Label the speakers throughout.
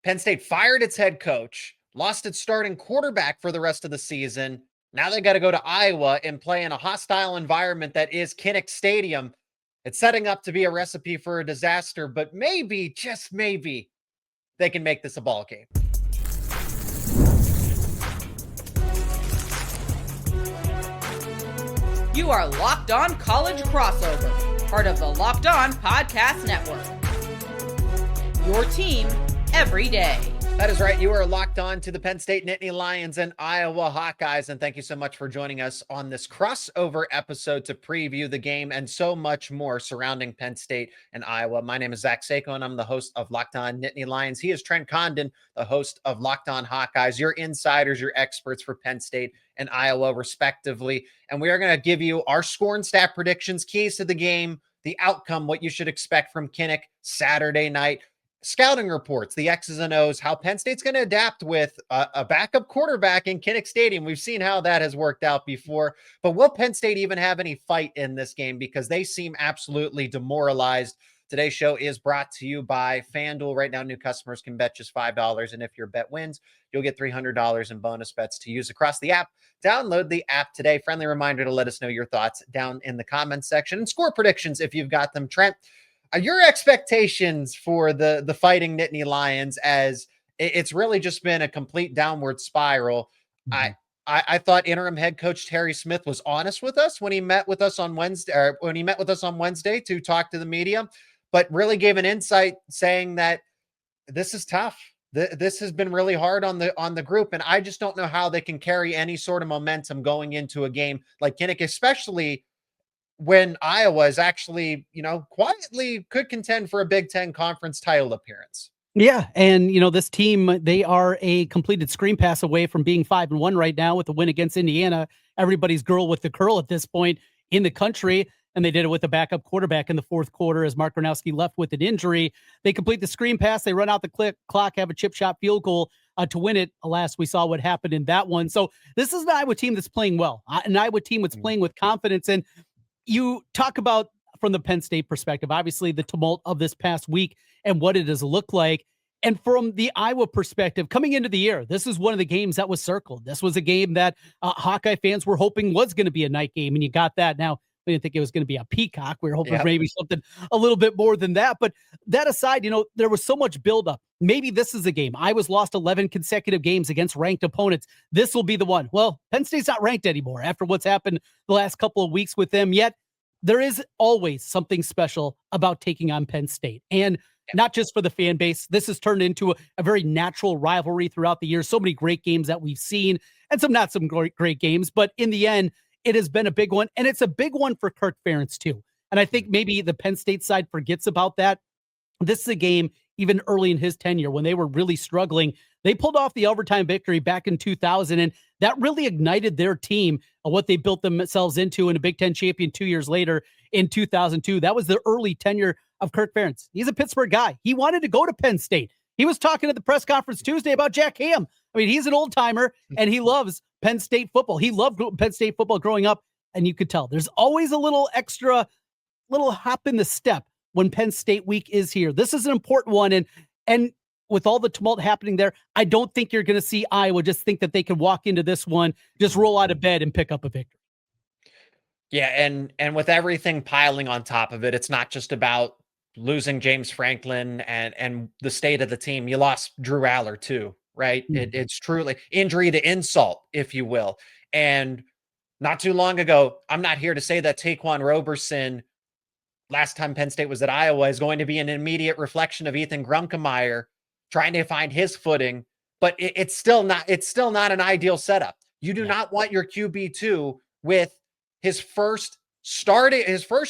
Speaker 1: Penn State fired its head coach, lost its starting quarterback for the rest of the season. Now they got to go to Iowa and play in a hostile environment that is Kinnick Stadium. It's setting up to be a recipe for a disaster, but maybe, just maybe, they can make this a ball game.
Speaker 2: You are Locked On College Crossover, part of the Locked On Podcast Network. Your team every day.
Speaker 1: That is right. You are locked on to the Penn State Nittany Lions and Iowa Hawkeyes, and thank you so much for joining us on this crossover episode to preview the game and so much more surrounding Penn State and Iowa. My name is Seyko, and I'm the host of Locked On Nittany Lions. He is Trent Condon, the host of Locked On Hawkeyes, your insiders, your experts for Penn State and Iowa, respectively. And we are going to give you our score and stat predictions, keys to the game, the outcome, what you should expect from Kinnick Saturday night, scouting reports, the X's and O's, how Penn State's going to adapt with a backup quarterback in Kinnick Stadium. We've seen how that has worked out before, but will Penn State even have any fight in this game? Because they seem absolutely demoralized. Today's show is brought to you by FanDuel. Right now, new customers can bet just $5, and if your bet wins, you'll get $300 in bonus bets to use across the app. Download the app today. Friendly reminder to let us know your thoughts down in the comments section and score predictions if you've got them. Trent, your expectations for the Fighting Nittany Lions, as it's really just been a complete downward spiral. Mm-hmm. I thought interim head coach Terry Smith was honest with us when he met with us on Wednesday, to talk to the media, but really gave an insight saying that this is tough. This has been really hard on the group, and I just don't know how they can carry any sort of momentum going into a game like Kinnick, especially when Iowa is actually, quietly could contend for a Big Ten conference title appearance.
Speaker 3: Yeah. And, this team, they are a completed screen pass away from being 5-1 right now with the win against Indiana. Everybody's girl with the curl at this point in the country. And they did it with a backup quarterback in the fourth quarter as Mark Gronowski left with an injury. They complete the screen pass. They run out the clock, have a chip shot field goal to win it. Alas, we saw what happened in that one. So this is an Iowa team that's playing well, an Iowa team that's playing with confidence. And you talk about, from the Penn State perspective, obviously the tumult of this past week and what it has looked like. And from the Iowa perspective, coming into the year, this is one of the games that was circled. This was a game that Hawkeye fans were hoping was going to be a night game, and you got that. Now, we didn't think it was going to be a peacock. We were hoping maybe something a little bit more than that. But that aside, there was so much buildup. Maybe this is a game. Iowa's lost 11 consecutive games against ranked opponents. This will be the one. Well, Penn State's not ranked anymore after what's happened the last couple of weeks with them. Yet there is always something special about taking on Penn State. And not just for the fan base. This has turned into a very natural rivalry throughout the years. So many great games that we've seen and some not some great games. But in the end, it has been a big one. And it's a big one for Kirk Ferentz, too. And I think maybe the Penn State side forgets about that. This is a game, even early in his tenure, when they were really struggling, they pulled off the overtime victory back in 2000, and that really ignited their team of what they built themselves into in a Big Ten champion 2 years later in 2002. That was the early tenure of Kirk Ferentz. He's a Pittsburgh guy. He wanted to go to Penn State. He was talking at the press conference Tuesday about Jack Ham. I mean, he's an old timer, and he loves Penn State football. He loved Penn State football growing up, and you could tell there's always a little extra, little hop in the step when Penn State week is here. This is an important one, and with all the tumult happening there, I don't think you're going to see Iowa just think that they can walk into this one, just roll out of bed and pick up a victory.
Speaker 1: Yeah, and with everything piling on top of it, it's not just about losing James Franklin and the state of the team. You lost Drew Aller too, right? Mm-hmm. It's truly injury to insult, if you will. And not too long ago, I'm not here to say that Taquan Roberson, last time Penn State was at Iowa, is going to be an immediate reflection of Ethan Grunkemeyer trying to find his footing, but it's still not an ideal setup. You do not want your QB2 with his first career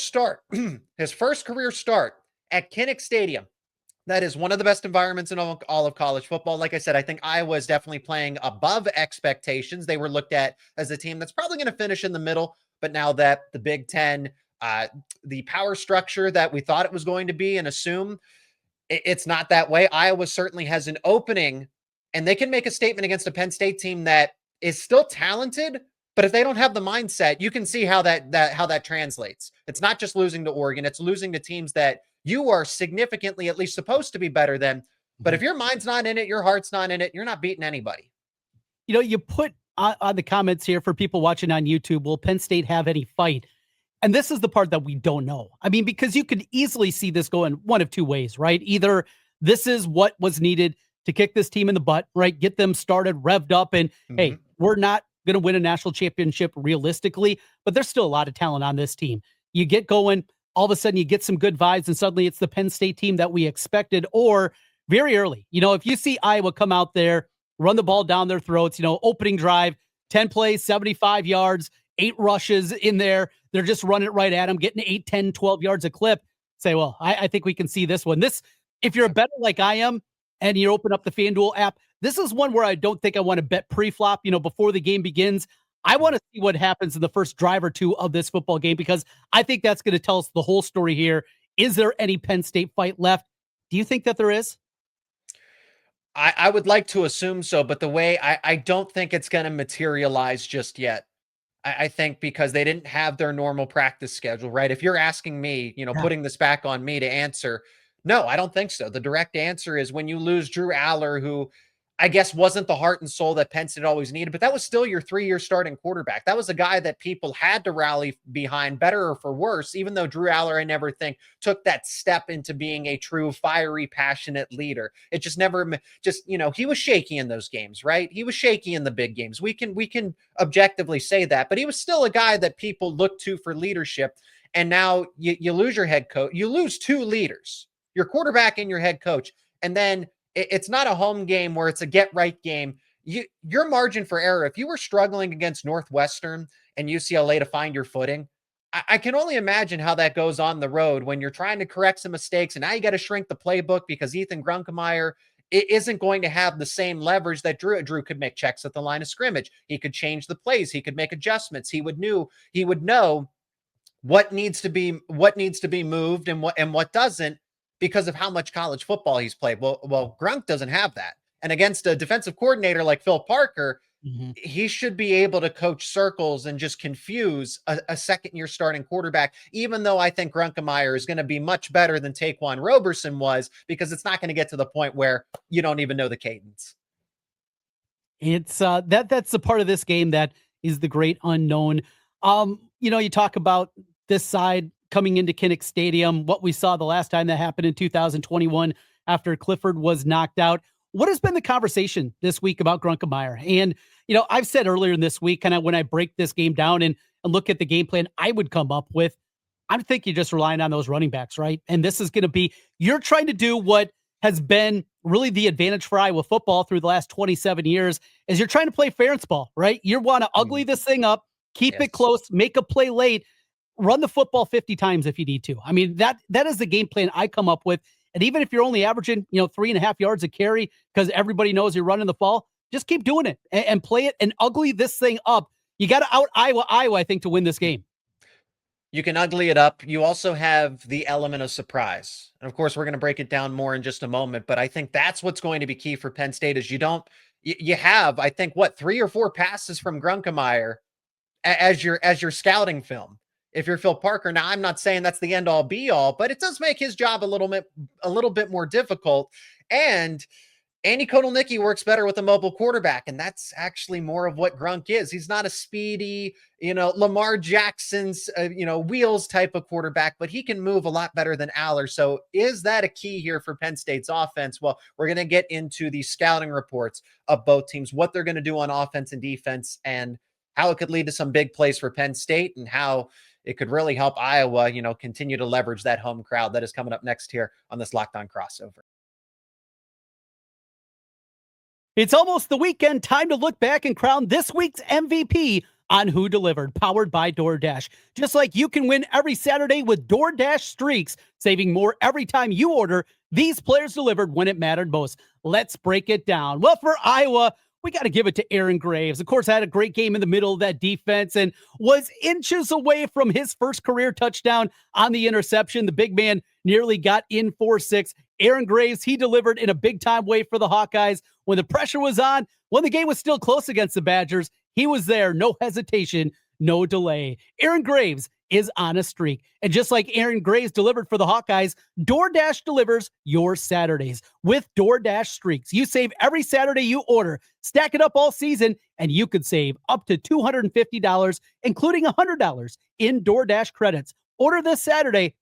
Speaker 1: start at Kinnick Stadium. That is one of the best environments in all of college football. Like I said, I think Iowa is definitely playing above expectations. They were looked at as a team that's probably going to finish in the middle, but now that the Big Ten, the power structure that we thought it was going to be and assume, it's not that way. Iowa certainly has an opening, and they can make a statement against a Penn State team that is still talented, but if they don't have the mindset, you can see how that translates. It's not just losing to Oregon, it's losing to teams that you are significantly at least supposed to be better than. But if your mind's not in it, your heart's not in it, you're not beating anybody.
Speaker 3: You put on the comments here for people watching on YouTube, will Penn State have any fight? And this is the part that we don't know. I mean, because you could easily see this going one of two ways, right? Either this is what was needed to kick this team in the butt, right? Get them started, revved up, and hey, we're not going to win a national championship realistically, but there's still a lot of talent on this team. You get going, all of a sudden you get some good vibes, and suddenly it's the Penn State team that we expected, or very early. If you see Iowa come out there, run the ball down their throats, opening drive, 10 plays, 75 yards, 8 rushes in there. They're just running it right at them, getting 8, 10, 12 yards a clip. Say, well, I think we can see this one. If you're a bettor like I am, and you open up the FanDuel app, this is one where I don't think I want to bet pre-flop, before the game begins. I want to see what happens in the first drive or two of this football game, because I think that's going to tell us the whole story here. Is there any Penn State fight left? Do you think that there is?
Speaker 1: I would like to assume so, but the way I don't think it's going to materialize just yet. I think because they didn't have their normal practice schedule, right? If you're asking me, putting this back on me to answer, no, I don't think so. The direct answer is when you lose Drew Aller, who I guess wasn't the heart and soul that Penn State always needed, but that was still your 3-year starting quarterback. That was a guy that people had to rally behind, better or for worse, even though Drew Aller, I never think, took that step into being a true, fiery, passionate leader. It just never, he was shaky in those games, right? He was shaky in the big games. We can objectively say that, but he was still a guy that people look to for leadership. And now you lose your head coach. You lose 2 leaders, your quarterback and your head coach. And then it's not a home game where it's a get-right game. Your margin for error, if you were struggling against Northwestern and UCLA to find your footing, I can only imagine how that goes on the road when you're trying to correct some mistakes, and now you got to shrink the playbook because Ethan Grunkemeyer isn't going to have the same leverage that Drew could make checks at the line of scrimmage. He could change the plays. He could make adjustments. He would know what needs to be moved and what doesn't, because of how much college football he's played. Well, Grunk doesn't have that. And against a defensive coordinator like Phil Parker, he should be able to coach circles and just confuse a second-year starting quarterback, even though I think Grunkemeyer is going to be much better than Taquan Roberson was, because it's not going to get to the point where you don't even know the cadence.
Speaker 3: It's that's the part of this game that is the great unknown. You talk about this side coming into Kinnick Stadium, what we saw the last time that happened in 2021 after Clifford was knocked out. What has been the conversation this week about Grunkemeyer? And, I've said earlier in this week, kind of when I break this game down and look at the game plan I would come up with, I'm thinking just relying on those running backs, right? And this is going to be, you're trying to do what has been really the advantage for Iowa football through the last 27 years, is you're trying to play ference ball, right? You want to ugly this thing up, keep it close, make a play late, run the football 50 times if you need to. I mean, that is the game plan I come up with. And even if you're only averaging, 3.5 yards a carry because everybody knows you're running the ball, just keep doing it and play it and ugly this thing up. You got to out Iowa, I think, to win this game.
Speaker 1: You can ugly it up. You also have the element of surprise. And of course, we're going to break it down more in just a moment, but I think that's what's going to be key for Penn State is you have, I think, 3 or 4 passes from Grunkemeyer as your scouting film. If you're Phil Parker, now I'm not saying that's the end all be all, but it does make his job a little bit more difficult. And Andy Kotelnicki works better with a mobile quarterback, and that's actually more of what Grunk is. He's not a speedy, Lamar Jackson's, wheels type of quarterback, but he can move a lot better than Aller. So is that a key here for Penn State's offense? Well, we're going to get into the scouting reports of both teams, what they're going to do on offense and defense, and how it could lead to some big plays for Penn State, and how it could really help Iowa, continue to leverage that home crowd that is coming up next here on this Locked On Crossover.
Speaker 3: It's almost the weekend. Time to look back and crown this week's MVP on Who Delivered, powered by DoorDash. Just like you can win every Saturday with DoorDash Streaks, saving more every time you order, these players delivered when it mattered most. Let's break it down. Well, for Iowa, we got to give it to Aaron Graves. Of course, had a great game in the middle of that defense and was inches away from his first career touchdown on the interception. The big man nearly got in 4-6. Aaron Graves, he delivered in a big-time way for the Hawkeyes. When the pressure was on, when the game was still close against the Badgers, he was there. No hesitation, no delay. Aaron Graves, is on a streak. And just like Aaron Gray's delivered for the Hawkeyes, DoorDash delivers your Saturdays with DoorDash Streaks. You save every Saturday you order. Stack it up all season, and you could save up to $250, including $100 in DoorDash credits. Order this Saturday.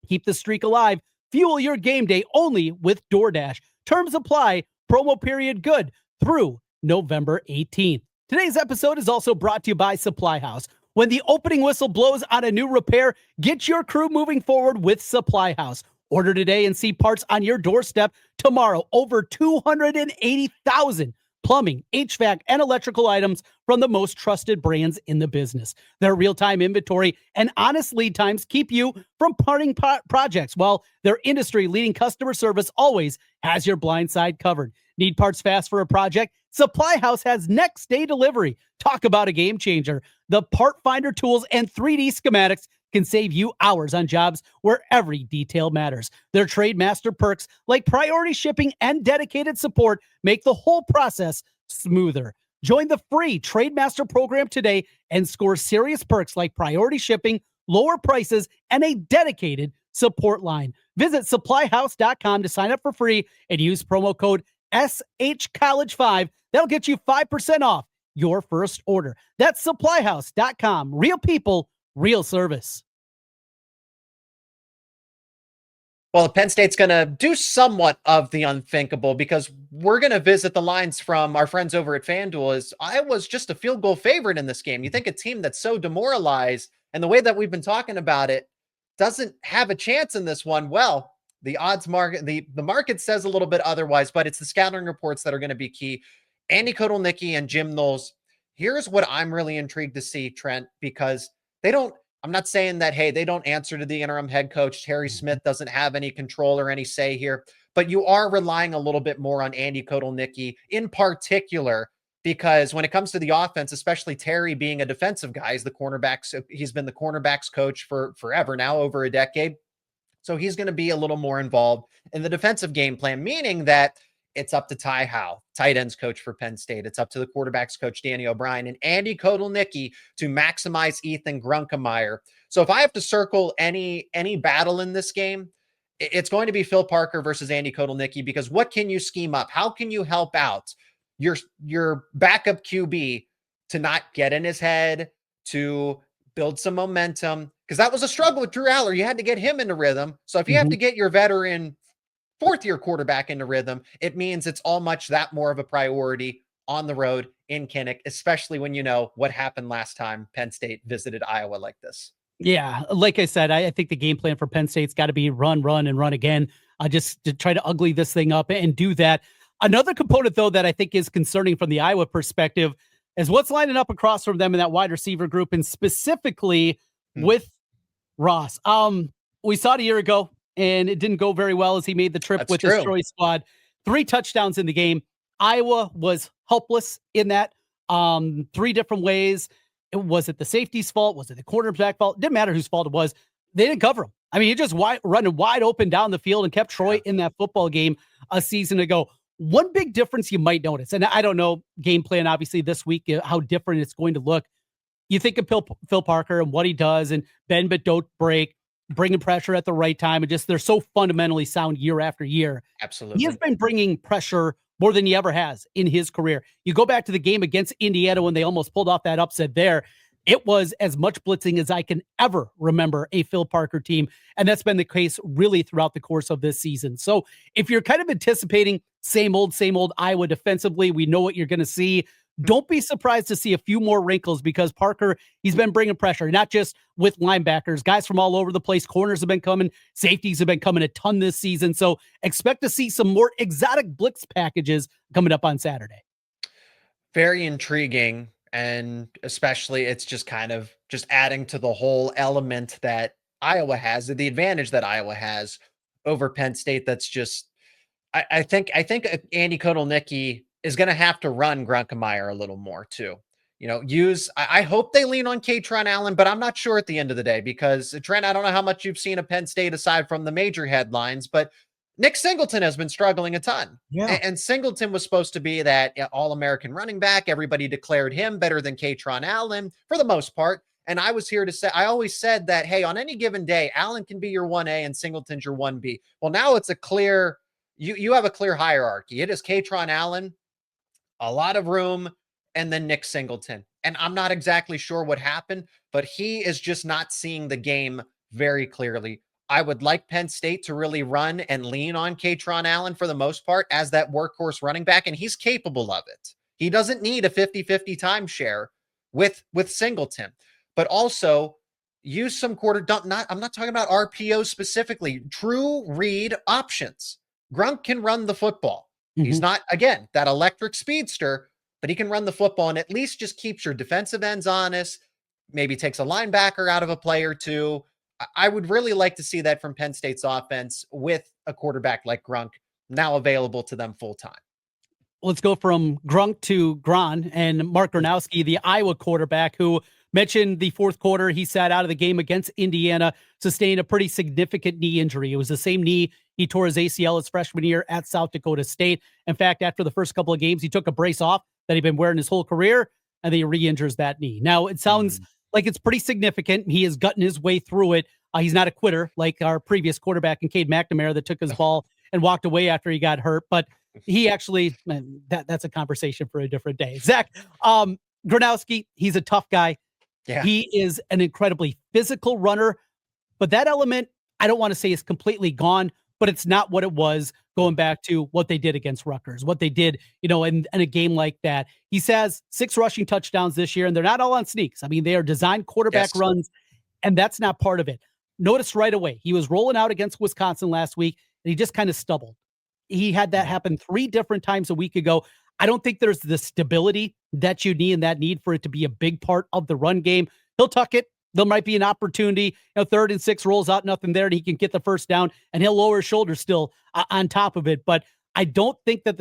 Speaker 3: Keep the streak alive. Fuel your game day only with DoorDash. Terms apply. Promo period good through November 18th. Today's episode is also brought to you by SupplyHouse. When the opening whistle blows on a new repair, get your crew moving forward with SupplyHouse. Order today and see parts on your doorstep tomorrow. Over 280,000 plumbing, HVAC, and electrical items from the most trusted brands in the business. Their real-time inventory and honest lead times keep you from parting projects, while their industry-leading customer service always has your blind side covered. Need parts fast for a project? SupplyHouse has next-day delivery. Talk about a game changer. The part finder tools and 3D schematics can save you hours on jobs where every detail matters. Their trade master perks like priority shipping and dedicated support make the whole process smoother. Join the free Trade Master program today and score serious perks like priority shipping, lower prices, and a dedicated support line. Visit supplyhouse.com to sign up for free and use promo code SHCollege5. That'll get you 5% off your first order. That's supplyhouse.com. Real people, real service.
Speaker 1: Well, Penn State's going to do somewhat of the unthinkable, because we're going to visit the lines from our friends over at FanDuel. As Iowa's just a field goal favorite in this game. You think a team that's so demoralized, and the way that we've been talking about it, doesn't have a chance in this one. Well, the odds market, the market says a little bit otherwise, but it's the scattering reports that are going to be key. Andy Kotelnicki and Jim Knowles. Here's what I'm really intrigued to see, Trent, because I'm not saying that, hey, they don't answer to the interim head coach. Terry Smith doesn't have any control or any say here, but you are relying a little bit more on Andy Kotelnicki in particular, because when it comes to the offense, especially Terry being a defensive guy, he's been the cornerbacks coach for forever now, over a decade. So he's going to be a little more involved in the defensive game plan, meaning that it's up to Ty Howe, tight ends coach for Penn State. It's up to the quarterbacks coach, Danny O'Brien, and Andy Kotelnicki to maximize Ethan Grunkemeyer. So if I have to circle any battle in this game, it's going to be Phil Parker versus Andy Kotelnicki, because what can you scheme up? How can you help out your backup QB to not get in his head, to build some momentum? Because that was a struggle with Drew Aller. You had to get him into rhythm. So if you have to get your veteran fourth-year quarterback into rhythm, it means it's all much that more of a priority on the road in Kinnick, especially when you know what happened last time Penn State visited Iowa like this.
Speaker 3: Yeah, like I said, I think the game plan for Penn State's got to be run, and run again, just to try to ugly this thing up and do that. Another component, though, that I think is concerning from the Iowa perspective is what's lining up across from them in that wide receiver group, and specifically with Ross. We saw it a year ago, and it didn't go very well as he made the trip with his Troy squad. 3 touchdowns in the game. Iowa was helpless in that 3 different ways. Was it the safety's fault? Was it the quarterback fault? It didn't matter whose fault it was. They didn't cover him. I mean, he just running wide open down the field and kept Troy in that football game a season ago. One big difference you might notice, and I don't know game plan, obviously, this week, how different it's going to look. You think of Phil Parker and what he does, and bend but don't break, bringing pressure at the right time, and just they're so fundamentally sound year after year.
Speaker 1: Absolutely.
Speaker 3: He has been bringing pressure more than he ever has in his career. You go back to the game against Indiana when they almost pulled off that upset there. It was as much blitzing as I can ever remember a Phil Parker team, and that's been the case really throughout the course of this season. So if you're kind of anticipating same old Iowa defensively, we know what you're going to see. Don't be surprised to see a few more wrinkles, because Parker, he's been bringing pressure, not just with linebackers, guys from all over the place. Corners have been coming. Safeties have been coming a ton this season. So expect to see some more exotic blitz packages coming up on Saturday.
Speaker 1: Very intriguing. And especially it's just kind of just adding to the whole element that Iowa has, the advantage that Iowa has over Penn State. That's just, I think Andy Kotelnicki is going to have to run Grunkemeyer a little more too. You know, I hope they lean on Trent Allen, but I'm not sure at the end of the day, because Trent, I don't know how much you've seen of Penn State aside from the major headlines, but Nick Singleton has been struggling a ton.
Speaker 3: Yeah.
Speaker 1: And Singleton was supposed to be that All-American running back. Everybody declared him better than Trent Allen for the most part. And I was here to say, I always said that, hey, on any given day, Allen can be your 1A and Singleton's your 1B. Well, now it's a clear, you have a clear hierarchy. It is Katron Allen, a lot of room, and then Nick Singleton. And I'm not exactly sure what happened, but he is just not seeing the game very clearly. I would like Penn State to really run and lean on Katron Allen for the most part as that workhorse running back, and he's capable of it. He doesn't need a 50-50 timeshare with Singleton, but also use some I'm not talking about RPO specifically, true read options. Grunk can run the football. He's not, again, that electric speedster, but he can run the football and at least just keeps your defensive ends honest, maybe takes a linebacker out of a play or two. I would really like to see that from Penn State's offense with a quarterback like Grunk now available to them full time.
Speaker 3: Let's go from Grunk to Gron and Mark Gronowski, the Iowa quarterback, who mentioned the fourth quarter he sat out of the game against Indiana, sustained a pretty significant knee injury. It was the same knee he tore his ACL his freshman year at South Dakota State. In fact, after the first couple of games, he took a brace off that he'd been wearing his whole career, and then he re-injures that knee. Now, it sounds like it's pretty significant. He has gotten his way through it. He's not a quitter like our previous quarterback in Cade McNamara that took his ball and walked away after he got hurt. But he actually, that's a conversation for a different day. Zach, Gronowski, he's a tough guy.
Speaker 1: Yeah.
Speaker 3: He is an incredibly physical runner, but that element, I don't want to say is completely gone, but it's not what it was going back to what they did against Rutgers, what they did, in a game like that. He says 6 rushing touchdowns this year, and they're not all on sneaks. I mean, they are designed quarterback runs, and that's not part of it. Notice right away, he was rolling out against Wisconsin last week, and he just kind of stumbled. He had that happen 3 different times a week ago. I don't think there's the stability that you need and that need for it to be a big part of the run game. He'll tuck it. There might be an opportunity. 3rd and 6 rolls out, nothing there, and he can get the first down, and he'll lower his shoulders still on top of it. But I don't think that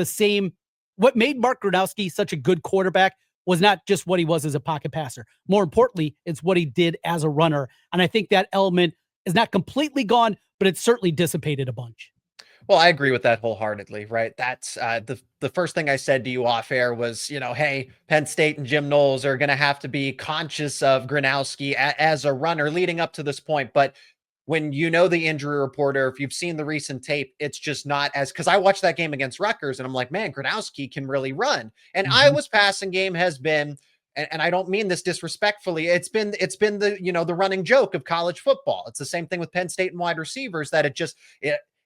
Speaker 3: what made Mark Gronowski such a good quarterback was not just what he was as a pocket passer. More importantly, it's what he did as a runner. And I think that element is not completely gone, but it's certainly dissipated a bunch.
Speaker 1: Well, I agree with that wholeheartedly, right? That's the first thing I said to you off air was, hey, Penn State and Jim Knowles are going to have to be conscious of Gronowski as a runner leading up to this point. But when the injury report, or if you've seen the recent tape, it's just not because I watched that game against Rutgers and I'm like, man, Gronowski can really run. And Iowa's passing game has been, and I don't mean this disrespectfully, it's been the, the running joke of college football. It's the same thing with Penn State and wide receivers that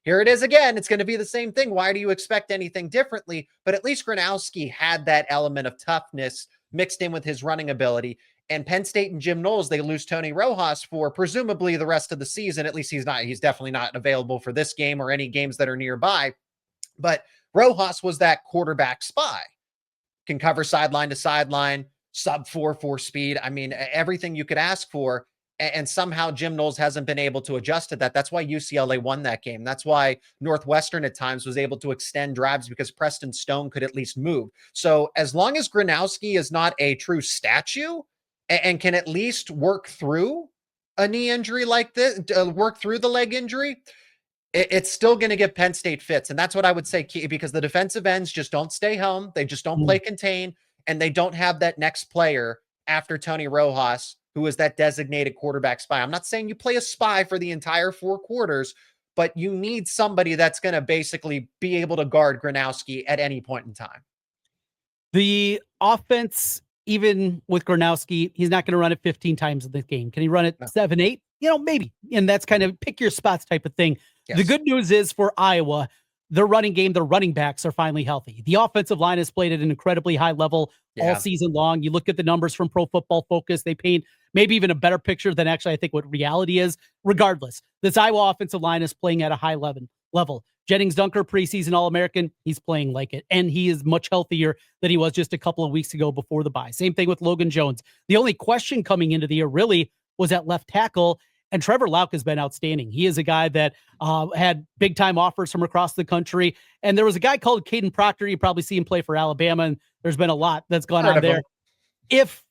Speaker 1: here it is again. It's going to be the same thing. Why do you expect anything differently? But at least Gronowski had that element of toughness mixed in with his running ability. And Penn State and Jim Knowles, they lose Tony Rojas for presumably the rest of the season. At least he's definitely not available for this game or any games that are nearby. But Rojas was that quarterback spy. Can cover sideline to sideline, sub 4.4 speed. I mean, everything you could ask for. And somehow Jim Knowles hasn't been able to adjust to that. That's why UCLA won that game. That's why Northwestern at times was able to extend drives because Preston Stone could at least move. So as long as Gronowski is not a true statue and can at least work through a knee injury like this, work through the leg injury, it's still going to give Penn State fits. And that's what I would say, because the defensive ends just don't stay home. They just don't play contain, and they don't have that next player after Tony Rojas, who is that designated quarterback spy. I'm not saying you play a spy for the entire 4 quarters, but you need somebody that's going to basically be able to guard Gronowski at any point in time.
Speaker 3: The offense, even with Gronowski, he's not going to run it 15 times in this game. Can he run it 7, 8? Maybe. And that's kind of pick your spots type of thing. Yes. The good news is for Iowa, their running game, their running backs are finally healthy. The offensive line has played at an incredibly high level all season long. You look at the numbers from Pro Football Focus, they paint maybe even a better picture than actually I think what reality is. Regardless, this Iowa offensive line is playing at a high level. Jennings Dunker, preseason All-American, he's playing like it. And he is much healthier than he was just a couple of weeks ago before the bye. Same thing with Logan Jones. The only question coming into the year really was at left tackle. And Trevor Lauck has been outstanding. He is a guy that had big-time offers from across the country. And there was a guy called Caden Proctor. You probably see him play for Alabama, and there's been a lot that's gone on there. If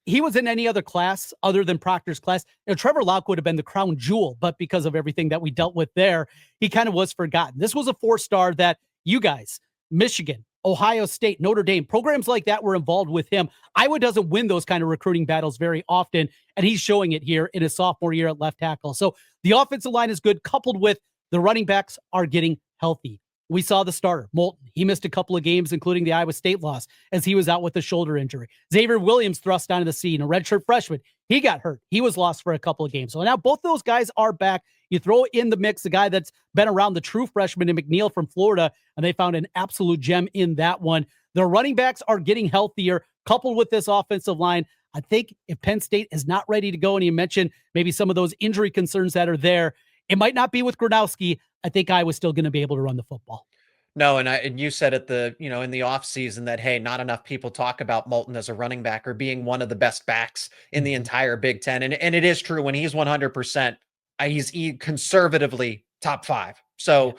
Speaker 3: he was in any other class other than Proctor's class, Trevor Lauck would have been the crown jewel. But because of everything that we dealt with there, he kind of was forgotten. This was a 4-star that you guys, Michigan, Ohio State, Notre Dame, programs like that were involved with him. Iowa doesn't win those kind of recruiting battles very often, and he's showing it here in his sophomore year at left tackle. So the offensive line is good, coupled with the running backs are getting healthy. We saw the starter, Moulton. He missed a couple of games, including the Iowa State loss, as he was out with a shoulder injury. Xavier Williams thrust onto the scene, a redshirt freshman. He got hurt. He was lost for a couple of games. So now both those guys are back. You throw in the mix the guy that's been around, the true freshman in McNeil from Florida, and they found an absolute gem in that one. The running backs are getting healthier, coupled with this offensive line. I think if Penn State is not ready to go, and you mentioned maybe some of those injury concerns that are there, it might not be with Gronkowski. I think Iowa's still going to be able to run the football.
Speaker 1: No, and you said at the, in the offseason that, hey, not enough people talk about Moulton as a running back or being one of the best backs in the entire Big Ten. And it is true, when he's 100%, he's conservatively top 5. So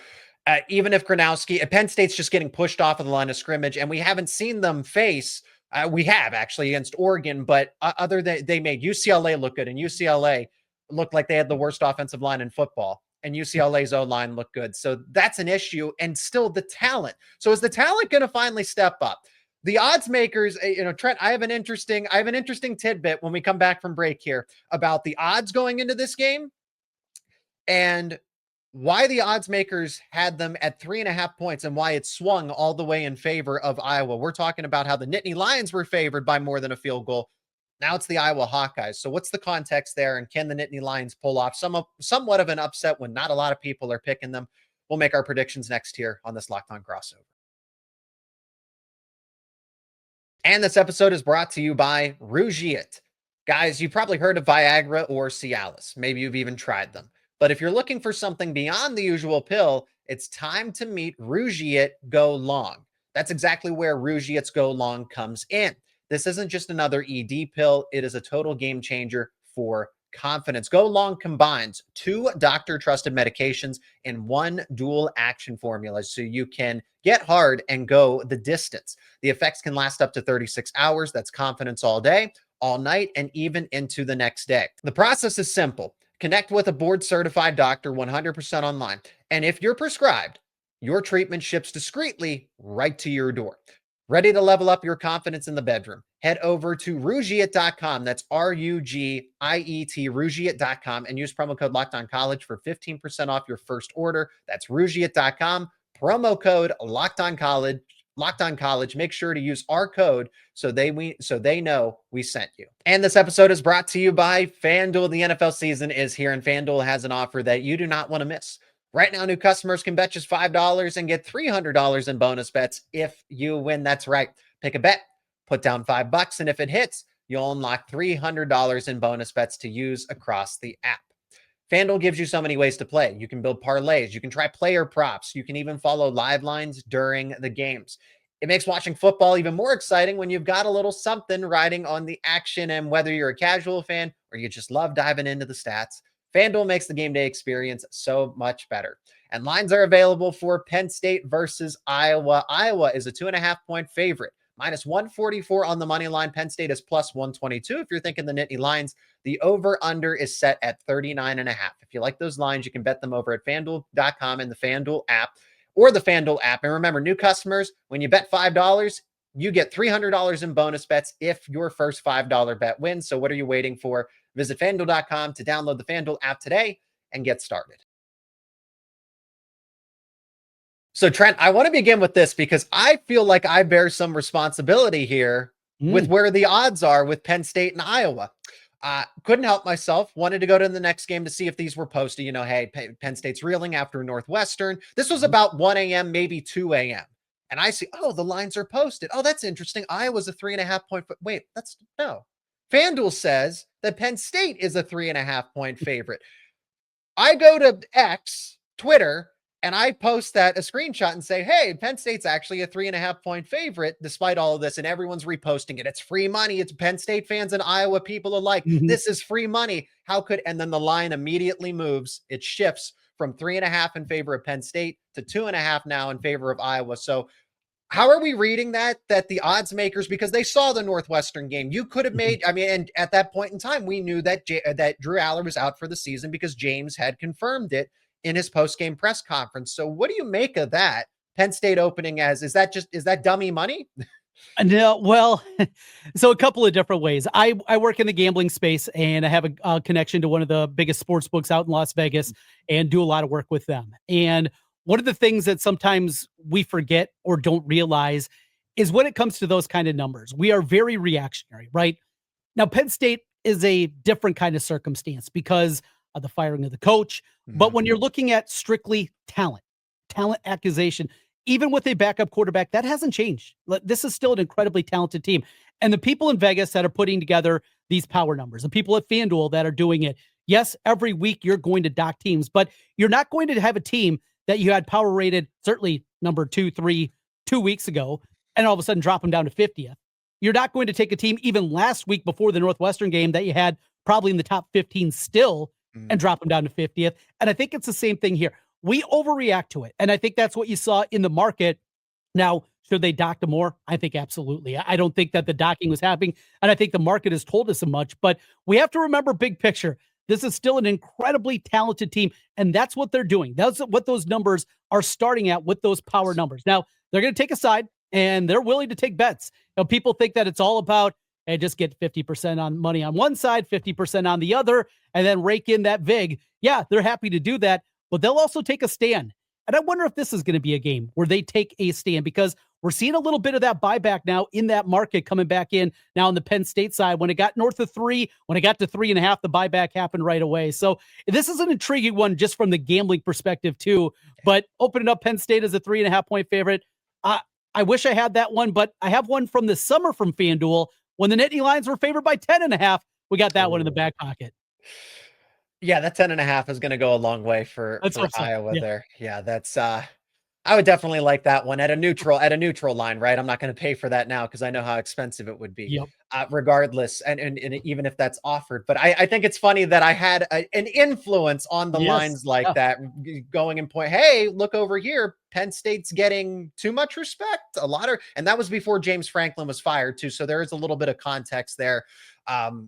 Speaker 1: even if Penn State's just getting pushed off of the line of scrimmage, and we haven't seen them face, we have actually against Oregon, but other than they made UCLA look good, and UCLA looked like they had the worst offensive line in football. And UCLA's O-line looked good. So that's an issue, and still the talent. So is the talent going to finally step up? The odds makers, Trent, I have an interesting tidbit when we come back from break here about the odds going into this game and why the odds makers had them at 3.5 points and why it swung all the way in favor of Iowa. We're talking about how the Nittany Lions were favored by more than a field goal. Now it's the Iowa Hawkeyes. So what's the context there? And can the Nittany Lions pull off somewhat of an upset when not a lot of people are picking them? We'll make our predictions next here on this Locked On Crossover. And this episode is brought to you by Rugiet. Guys, you've probably heard of Viagra or Cialis. Maybe you've even tried them. But if you're looking for something beyond the usual pill, it's time to meet Rugiet Go Long. That's exactly where Rugiet's Go Long comes in. This isn't just another ED pill. It is a total game changer for confidence. Go Long combines 2 doctor-trusted medications in 1 dual action formula, so you can get hard and go the distance. The effects can last up to 36 hours. That's confidence all day, all night, and even into the next day. The process is simple. Connect with a board-certified doctor 100% online. And if you're prescribed, your treatment ships discreetly right to your door. Ready to level up your confidence in the bedroom? Head over to Rugiet.com. That's Rugiet, Rugiet.com, and use promo code LOCKEDONCollege for 15% off your first order. That's Rugiet.com. Promo code LOCKEDONCollege. Make sure to use our code so they know we sent you. And this episode is brought to you by FanDuel. The NFL season is here, and FanDuel has an offer that you do not want to miss. Right now, new customers can bet just $5 and get $300 in bonus bets if you win. That's right. Pick a bet, put down $5, and if it hits, you'll unlock $300 in bonus bets to use across the app. FanDuel gives you so many ways to play. You can build parlays. You can try player props. You can even follow live lines during the games. It makes watching football even more exciting when you've got a little something riding on the action. And whether you're a casual fan or you just love diving into the stats, FanDuel makes the game day experience so much better. And lines are available for Penn State versus Iowa. Iowa is a 2.5-point favorite, minus 144 on the money line. Penn State is plus 122. If you're thinking the Nittany Lions, the over-under is set at 39.5. If you like those lines, you can bet them over at FanDuel.com and the FanDuel app or the FanDuel app. And remember, new customers, when you bet $5, you get $300 in bonus bets if your first $5 bet wins. So what are you waiting for? Visit FanDuel.com to download the FanDuel app today and get started. So, Trent, I want to begin with this because I feel like I bear some responsibility here with where the odds are with Penn State and Iowa. Couldn't help myself. Wanted to go to the next game to see if these were posted. Hey, Penn State's reeling after Northwestern. This was about 1 a.m., maybe 2 a.m. And I see, the lines are posted. Oh, that's interesting. Iowa's a 3.5-point. Wait, no. FanDuel says that Penn State is a 3.5-point favorite. I go to X, Twitter, and I post that a screenshot and say, hey, Penn State's actually a 3.5-point favorite despite all of this. And everyone's reposting it. It's free money. It's Penn State fans and Iowa people alike. This is free money. And then the line immediately moves. It shifts from 3.5 in favor of Penn State to 2.5 now in favor of Iowa. So how are we reading that the odds makers, because they saw the Northwestern game, you could have made, and at that point in time, we knew that that Drew Aller was out for the season because James had confirmed it in his post-game press conference. So what do you make of that Penn State opening as, is that dummy money?
Speaker 3: No, well, so a couple of different ways. I work in the gambling space, and I have a connection to one of the biggest sports books out in Las Vegas and do a lot of work with them. And one of the things that sometimes we forget or don't realize is when it comes to those kind of numbers, we are very reactionary, right? Now, Penn State is a different kind of circumstance because of the firing of the coach. But when you're looking at strictly talent accusation, even with a backup quarterback, that hasn't changed. This is still an incredibly talented team. And the people in Vegas that are putting together these power numbers, the people at FanDuel that are doing it, yes, every week you're going to dock teams, but you're not going to have a team that you had power rated, certainly number 2, 3, 2 weeks ago, and all of a sudden drop them down to 50th. You're not going to take a team even last week before the Northwestern game that you had probably in the top 15 still and drop them down to 50th. And I think it's the same thing here. We overreact to it. And I think that's what you saw in the market. Now, should they dock them more? I think absolutely. I don't think that the docking was happening. And I think the market has told us so much. But we have to remember big picture. This is still an incredibly talented team. And that's what they're doing. That's what those numbers are starting at with those power numbers. Now, they're going to take a side and they're willing to take bets. You know, people think that it's all about, hey, just get 50% on money on one side, 50% on the other, and then rake in that VIG. Yeah, they're happy to do that. But they'll also take a stand. And I wonder if this is going to be a game where they take a stand, because we're seeing a little bit of that buyback now in that market coming back in now on the Penn State side. When it got north of 3, when it got to 3.5, the buyback happened right away. So this is an intriguing one just from the gambling perspective too. But opening up Penn State as a 3.5-point favorite, I wish I had that one, but I have one from the summer from FanDuel when the Nittany Lions were favored by 10.5. We got that one in the back pocket.
Speaker 1: Yeah, that 10.5 is going to go a long way for Iowa there. Yeah, that's I would definitely like that one at a neutral line, right? I'm not going to pay for that now because I know how expensive it would be, regardless, and even if that's offered. But I think it's funny that I had an influence on the lines like that, going and point, hey, look over here, Penn State's getting too much respect, and that was before James Franklin was fired too. So there is a little bit of context there.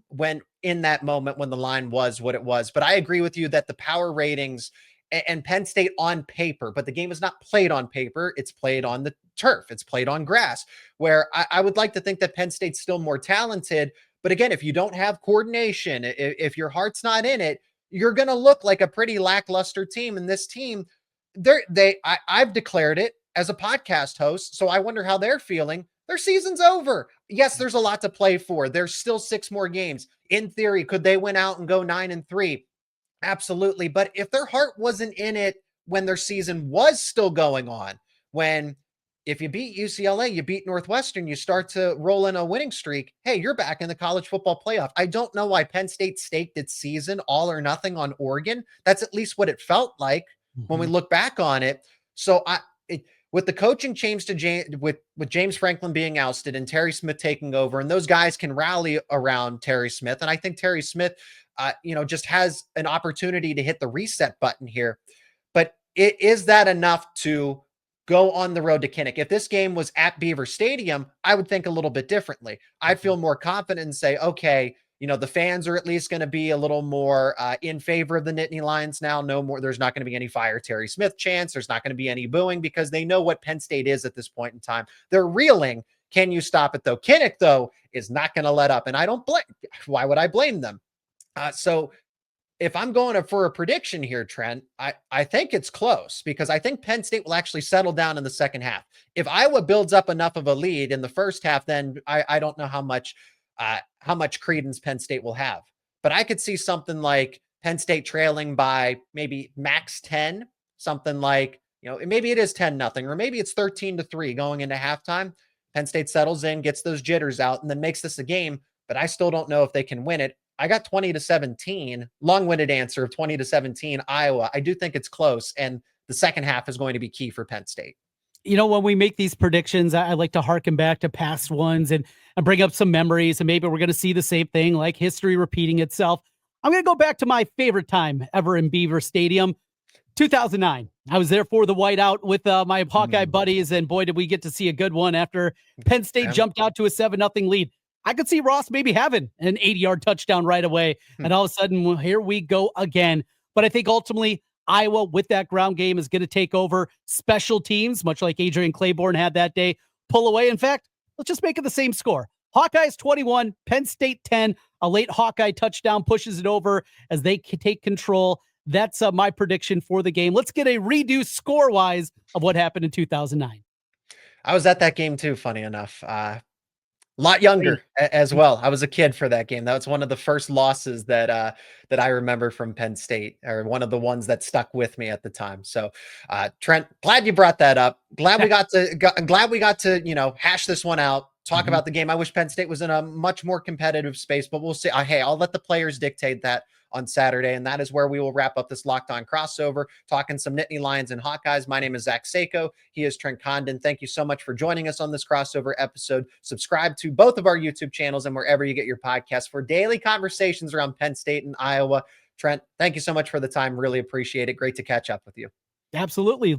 Speaker 1: When in that moment when the line was what it was. But I agree with you that the power ratings and Penn State on paper, but the game is not played on paper. It's played on the turf. It's played on grass, where I would like to think that Penn State's still more talented. But again, if you don't have coordination, if your heart's not in it, you're going to look like a pretty lackluster team. And this team, I've declared it as a podcast host. So I wonder how they're feeling. Their season's over. Yes, there's a lot to play for. There's still 6 more games. In theory, could they win out and go 9-3? Absolutely. But if their heart wasn't in it when their season was still going on, if you beat UCLA, you beat Northwestern, you start to roll in a winning streak, hey, you're back in the college football playoff. I don't know why Penn State staked its season all or nothing on Oregon. That's at least what it felt like when we look back on it. So with the coaching change to with James Franklin being ousted and Terry Smith taking over, and those guys can rally around Terry Smith. And I think Terry Smith, just has an opportunity to hit the reset button here. But is that enough to go on the road to Kinnick? If this game was at Beaver Stadium, I would think a little bit differently. I'd feel more confident and say, okay, the fans are at least going to be a little more in favor of the Nittany Lions now. No more. There's not going to be any fire Terry Smith chants. There's not going to be any booing because they know what Penn State is at this point in time. They're reeling. Can you stop it though? Kinnick though is not going to let up. And I don't blame. Why would I blame them? So if I'm going for a prediction here, Trent, I think it's close because I think Penn State will actually settle down in the second half. If Iowa builds up enough of a lead in the first half, then I don't know how much credence Penn State will have. But I could see something like Penn State trailing by maybe max 10, something like, maybe it is 10-0, or maybe it's 13-3 going into halftime. Penn State settles in, gets those jitters out, and then makes this a game. But I still don't know if they can win it. I got 20-17, long-winded answer of 20-17 Iowa. I do think it's close, and the second half is going to be key for Penn State.
Speaker 3: When we make these predictions, I like to harken back to past ones and bring up some memories, and maybe we're going to see the same thing, like history repeating itself. I'm going to go back to my favorite time ever in Beaver Stadium, 2009. I was there for the whiteout with my Hawkeye buddies, and boy, did we get to see a good one after Penn State jumped out to a 7-0 lead. I could see Ross maybe having an 80-yard touchdown right away. And all of a sudden, well, here we go again. But I think ultimately, Iowa with that ground game is going to take over. Special teams, much like Adrian Claiborne had that day, pull away. In fact, let's just make it the same score. Hawkeyes 21, Penn State 10. A late Hawkeye touchdown pushes it over as they take control. That's my prediction for the game. Let's get a redo score-wise of what happened in 2009.
Speaker 1: I was at that game too, funny enough. A lot younger as well. I was a kid for that game. That was one of the first losses that I remember from Penn State, or one of the ones that stuck with me at the time. So, Trent, glad you brought that up. Glad we got to hash this one out. Talk about the game. I wish Penn State was in a much more competitive space, but we'll see. Hey, I'll let the players dictate that on Saturday, and that is where we will wrap up this Locked On crossover, talking some Nittany Lions and Hawkeyes. My name is Zach Seyko. He is Trent Condon. Thank you so much for joining us on this crossover episode. Subscribe to both of our YouTube channels and wherever you get your podcasts for daily conversations around Penn State and Iowa. Trent, thank you so much for the time. Really appreciate it. Great to catch up with you.
Speaker 3: Absolutely.